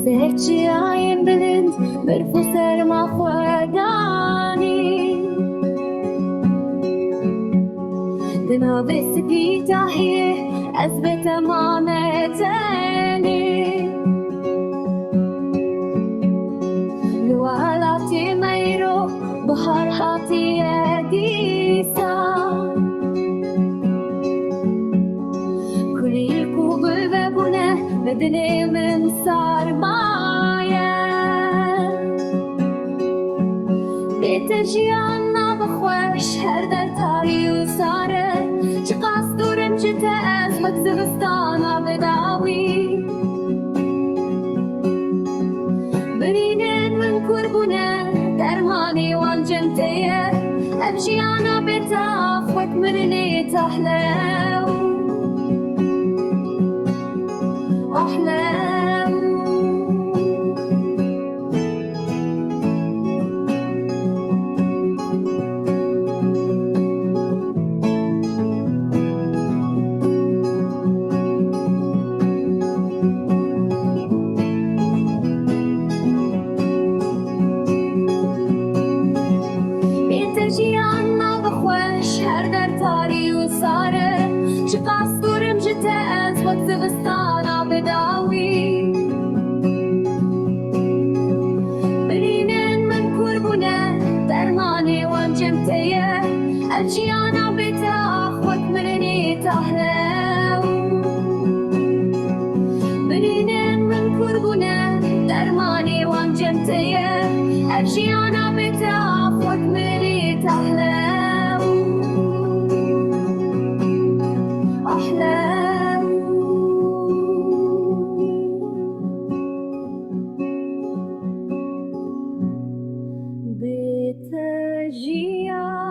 Bekçi ayın bilind Berfuser mahvedani Dina besi tahi أثبت معناتني لوالاتي ميرو بحر حاتي ديسا كليكو بالبابونة بدني من سارمايا بتجيانا بخوش هردر تاري وسارة شقاس دورم جتاز مكزبستانا بداوي برينين من كربونا درماني وانجنتية أمشيانا بتاف وكمرني تحلو أحلام بتجيانا بخوش هردر تاري وصارة شقاس دورم جتاز وكزبستانا بداوي برينين من كربونا درماني وانجمتية أمشيانا بتاخ وكمرني تحلو برينين من كربونا درماني وانجمتية أمشيانا بتاخ وكمرني تحلو أحلام بتجيا